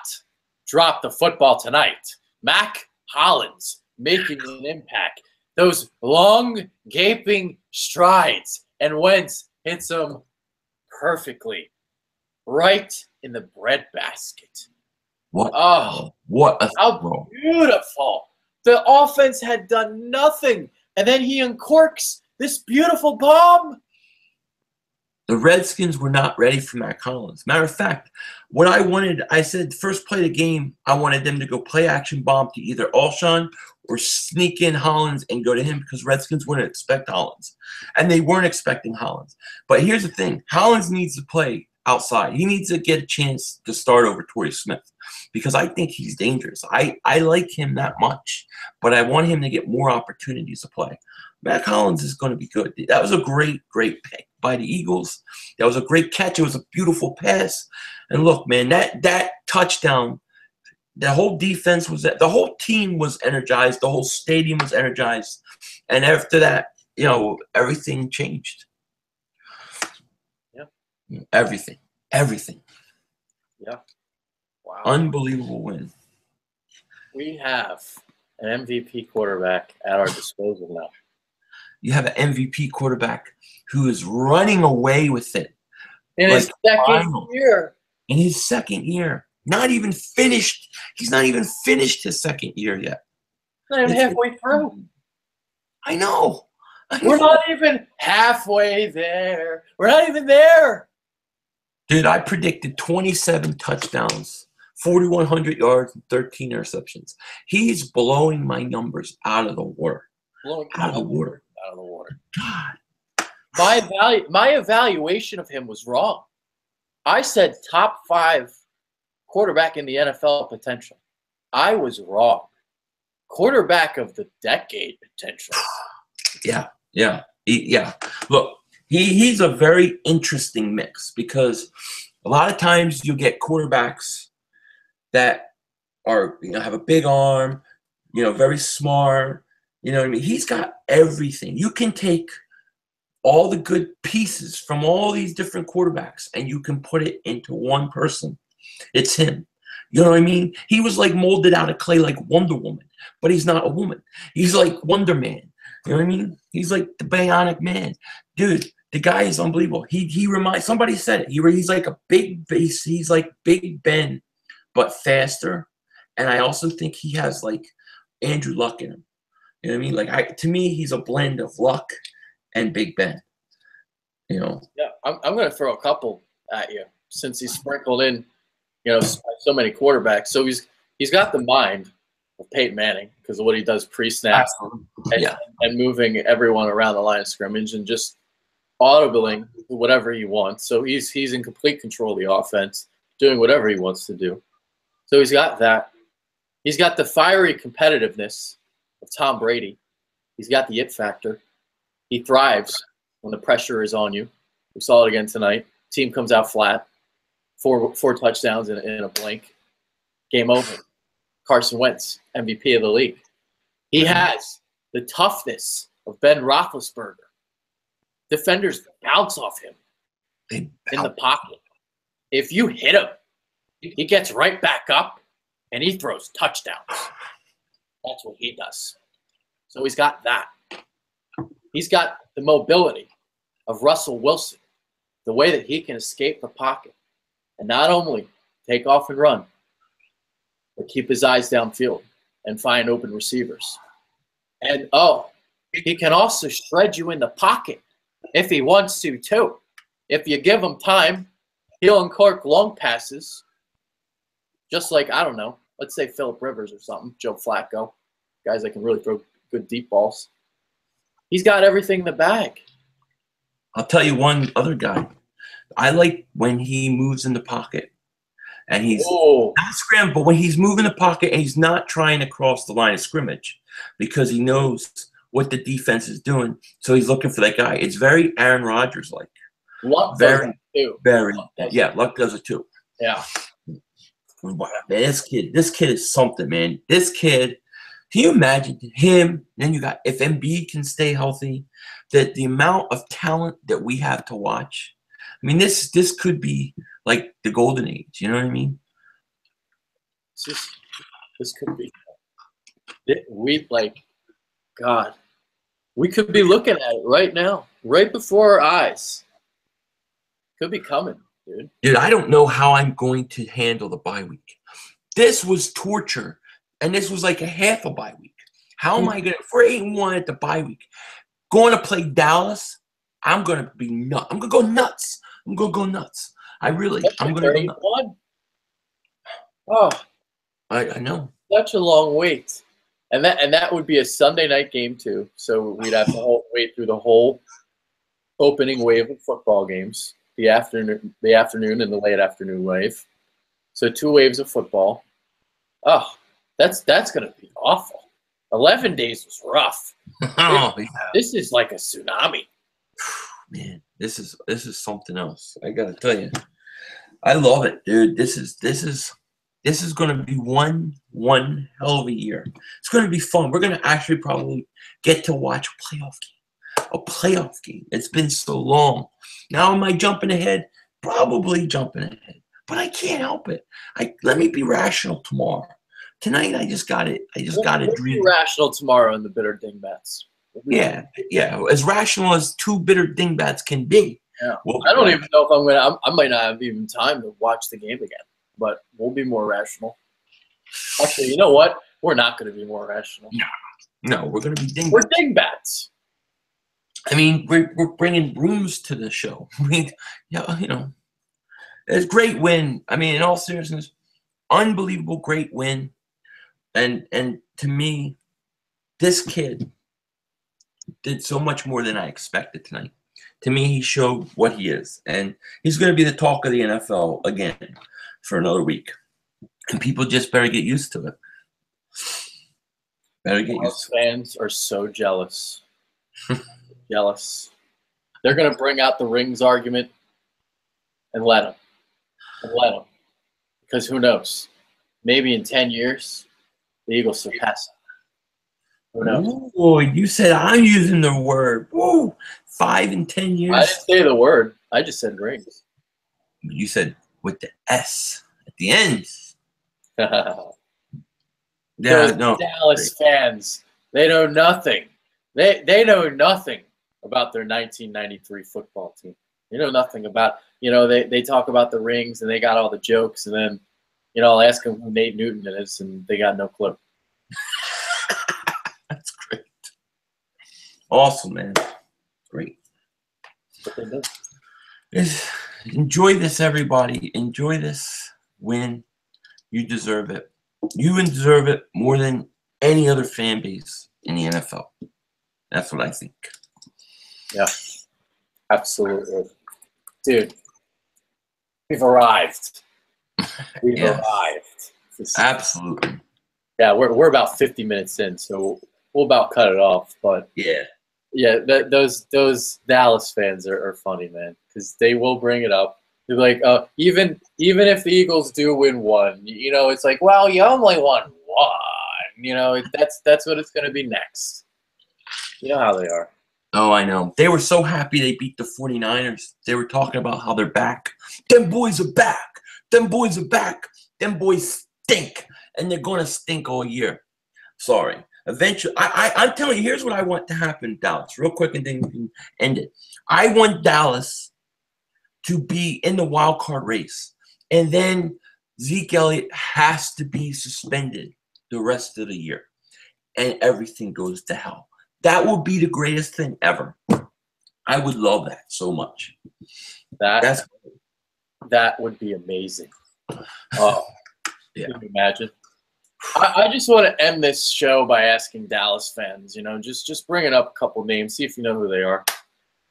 drop the football tonight, Mac Hollins, making an impact. Those long, gaping strides, and Wentz hits them perfectly right in the breadbasket. What? Oh, what a how throw. Beautiful. The offense had done nothing, and then he uncorks this beautiful bomb. The Redskins were not ready for Mac Hollins. Matter of fact, what I said first play of the game, I wanted them to go play action bomb to either Alshon or sneak in Hollins and go to him, because Redskins wouldn't expect Hollins. And they weren't expecting Hollins. But here's the thing. Hollins needs to play outside. He needs to get a chance to start over Torrey Smith, because I think he's dangerous. I like him that much, but I want him to get more opportunities to play. Mac Hollins is going to be good. That was a great, great pick by the Eagles. That was a great catch. It was a beautiful pass. And look, man, that touchdown, the whole defense was the whole team was energized. The whole stadium was energized. And after that, everything changed. Yeah. Everything. Yeah. Wow. Unbelievable win. We have an MVP quarterback at our disposal now. You have an MVP quarterback who is running away with it. In his second year. In his second year. Not even finished. He's not even finished his second year yet. Not even halfway through. I know. We're not even halfway there. We're not even there. Dude, I predicted 27 touchdowns, 4,100 yards, and 13 interceptions. He's blowing my numbers out of the water. Out of the water. God. My evaluation of him was wrong. I said top 5 quarterback in the NFL potential. I was wrong. Quarterback of the decade potential. Yeah. Look, he's a very interesting mix because a lot of times you get quarterbacks that are, have a big arm, very smart. You know what I mean? He's got everything. You can take all the good pieces from all these different quarterbacks and you can put it into one person. It's him. You know what I mean? He was like molded out of clay like Wonder Woman, but he's not a woman. He's like Wonder Man. You know what I mean? He's like the bionic man. Dude, the guy is unbelievable. He reminds, somebody said it. He's like a big base. He's like Big Ben, but faster. And I also think he has like Andrew Luck in him. You know what I mean? Like to me, he's a blend of Luck and Big Ben. Yeah, I'm going to throw a couple at you since he's sprinkled in, so many quarterbacks. So he's got the mind of Peyton Manning because of what he does pre-snap and moving everyone around the line of scrimmage and just audibling whatever he wants. So he's in complete control of the offense, doing whatever he wants to do. So he's got that. He's got the fiery competitiveness of Tom Brady. He's got the it factor. He thrives when the pressure is on you. We saw it again tonight. Team comes out flat. Four touchdowns in a blink. Game over. Carson Wentz, MVP of the league. He has the toughness of Ben Roethlisberger. Defenders bounce off him in the pocket. If you hit him, he gets right back up and he throws touchdowns. That's what he does. So he's got that. He's got the mobility of Russell Wilson, the way that he can escape the pocket and not only take off and run, but keep his eyes downfield and find open receivers. And, he can also shred you in the pocket if he wants to, too. If you give him time, he'll uncork long passes, just like, I don't know, let's say Phillip Rivers or something, Joe Flacco, guys that can really throw good deep balls. He's got everything in the bag. I'll tell you one other guy. I like when he moves in the pocket. And he's not scrambling, but when he's moving the pocket and he's not trying to cross the line of scrimmage because he knows what the defense is doing. So he's looking for that guy. It's very Aaron Rodgers-like. Luck does it too. Luck does it too. Yeah. Man, this kid is something, man. This kid, can you imagine him? Then you got, if Embiid can stay healthy, that the amount of talent that we have to watch. I mean, this could be like the golden age. You know what I mean? This could be. God, we could be looking at it right now, right before our eyes. Could be coming, dude. Dude, I don't know how I'm going to handle the bye week. This was torture, and this was like a half a bye week. How am I going to, if we're 8-1 at the bye week, going to play Dallas, I'm going to be nuts. I'm going to go nuts. I'm going to go nuts. I'm going to go nuts. Oh, I know. Such a long wait. And that would be a Sunday night game too. So we'd have to wait through the whole opening wave of football games, the afternoon and the late afternoon wave. So 2 waves of football. Oh, that's gonna be awful. 11 days was rough. This is like a tsunami. Man, this is something else. I gotta tell you, I love it, dude. This is going to be one hell of a year. It's going to be fun. We're going to actually probably get to watch a playoff game. It's been so long. Now am I jumping ahead? Probably jumping ahead, but I can't help it. Let me be rational tomorrow. Tonight I just got it. We'll dream. Be rational tomorrow in the bitter dingbats. Yeah. As rational as 2 bitter dingbats can be. Yeah. I don't even know if I might not have even time to watch the game again. But we'll be more rational. Actually, you know what? We're not going to be more rational. No, we're going to be dingbats. We're dingbats. I mean, we're bringing brooms to the show. I mean, it's a great win. I mean, in all seriousness, unbelievable great win. And to me, this kid did so much more than I expected tonight. To me, he showed what he is, and he's going to be the talk of the NFL again for another week. And people just better get used to it. Better get Dallas used fans are so jealous. Jealous. They're going to bring out the rings argument and let them. Because who knows? Maybe in 10 years, the Eagles surpass them. Who knows? Ooh, you said I'm using the word. Woo! 5 and 10 years. I didn't say the word. I just said rings. You said with the S at the end. Those No. Dallas fans, they know nothing. They know nothing about their 1993 football team. They know nothing about, they talk about the rings and they got all the jokes, and then, I'll ask them who Nate Newton is, and they got no clue. That's great. Awesome, man. Great. But they do. Enjoy this, everybody. Enjoy this win. You deserve it. You deserve it more than any other fan base in the NFL. That's what I think. Yeah, absolutely. Dude, we've arrived. We've arrived. Absolutely. Yeah, we're about 50 minutes in, so we'll about cut it off. But yeah, those Dallas fans are funny, man, because they will bring it up. They're like, even if the Eagles do win one, it's like, well, you only won one. That's what it's going to be next. You know how they are. Oh, I know. They were so happy they beat the 49ers. They were talking about how they're back. Them boys are back. Them boys are back. Them boys stink. And they're going to stink all year. Sorry. Eventually, I'm telling you, here's what I want to happen, Dallas. Real quick, and then we can end it. I want Dallas to be in the wild card race. And then Zeke Elliott has to be suspended the rest of the year. And everything goes to hell. That would be the greatest thing ever. I would love that so much. That would be amazing. Oh, yeah. Can you imagine? I just want to end this show by asking Dallas fans, just bringing up a couple names, see if you know who they are.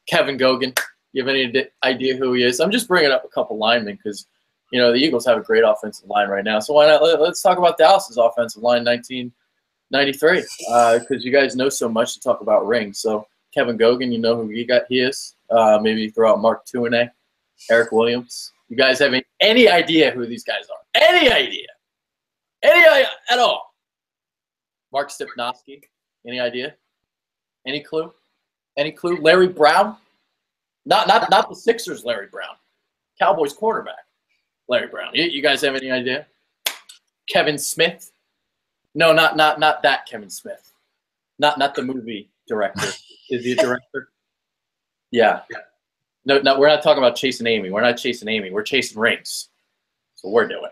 Kevin Gogan, you have any idea who he is? I'm just bringing up a couple linemen because, the Eagles have a great offensive line right now. So why not? Let's talk about Dallas's offensive line 1993 because you guys know so much to talk about rings. So Kevin Gogan, you know who he is. Maybe throw out Mark Tuinei, Eric Williams. You guys have any idea who these guys are? Any idea? Any idea at all? Mark Stepnoski, any idea? Any clue? Any clue? Larry Brown? Not the Sixers Larry Brown. Cowboys quarterback Larry Brown. You guys have any idea? Kevin Smith? No, not that Kevin Smith. Not the movie director. Is he a director? Yeah. No, we're not talking about chasing Amy. We're not chasing Amy. We're chasing rings. So we're doing.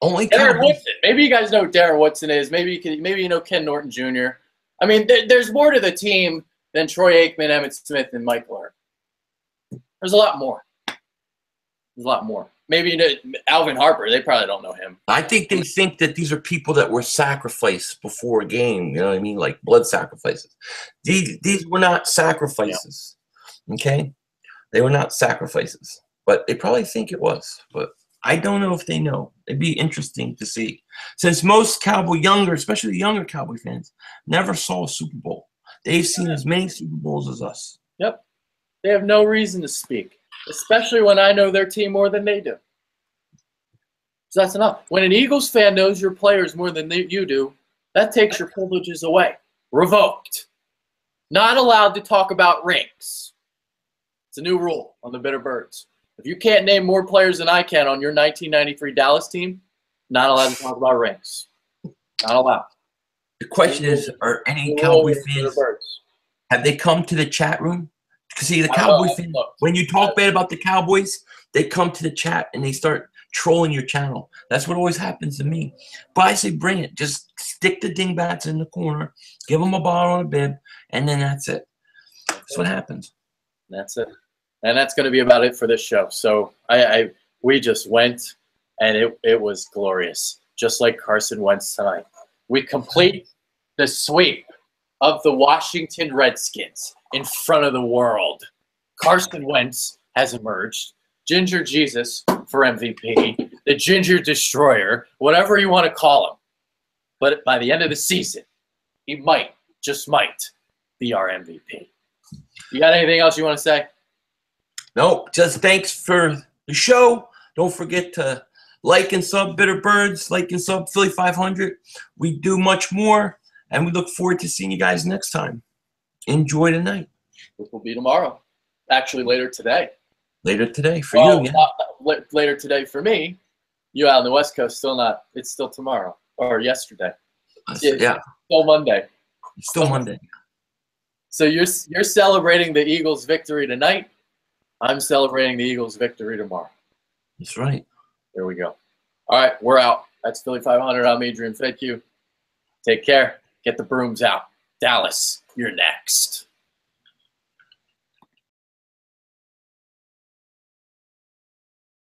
Only Darren Woodson. Maybe you guys know who Darren Woodson is. Maybe you know Ken Norton Jr. I mean, there's more to the team than Troy Aikman, Emmitt Smith, and Mike Leonard. There's a lot more. There's a lot more. Maybe Alvin Harper. They probably don't know him. I think they think that these are people that were sacrificed before a game. You know what I mean? Like blood sacrifices. These were not sacrifices. Yeah. Okay? They were not sacrifices. But they probably think it was. But I don't know if they know. It'd be interesting to see. Since most especially the younger Cowboy fans, never saw a Super Bowl. They've seen as many Super Bowls as us. Yep. They have no reason to speak, especially when I know their team more than they do. So that's enough. When an Eagles fan knows your players more than you do, that takes your privileges away. Revoked. Not allowed to talk about rings. It's a new rule on the Bitter Birds. If you can't name more players than I can on your 1993 Dallas team, not allowed to talk about rings. Not allowed. The question is, are any Cowboy fans, have they come to the chat room? Because see, the Cowboy fans, when you talk bad about the Cowboys, they come to the chat and they start trolling your channel. That's what always happens to me. But I say bring it. Just stick the dingbats in the corner, give them a bottle and a bib, and then that's it. That's what happens. That's it. And that's going to be about it for this show. So we just went, and it was glorious, just like Carson Wentz tonight. We complete the sweep of the Washington Redskins in front of the world. Carson Wentz has emerged. Ginger Jesus for MVP, the Ginger Destroyer, whatever you want to call him. But by the end of the season, he might, just might, be our MVP. You got anything else you want to say? Nope. Just thanks for the show. Don't forget to like and sub Bitter Birds, like and sub Philly 500. We do much more, and we look forward to seeing you guys next time. Enjoy the night. Which will be tomorrow. Actually, later today. Later today for you, yeah. Later today for me. You out on the West Coast, still not. It's still tomorrow or yesterday. Yeah. Still Monday. It's still Monday. So you're celebrating the Eagles' victory tonight. I'm celebrating the Eagles' victory tomorrow. That's right. There we go. All right, we're out. That's Philly 500. I'm Adrian Fedke. Take care. Get the brooms out. Dallas, you're next.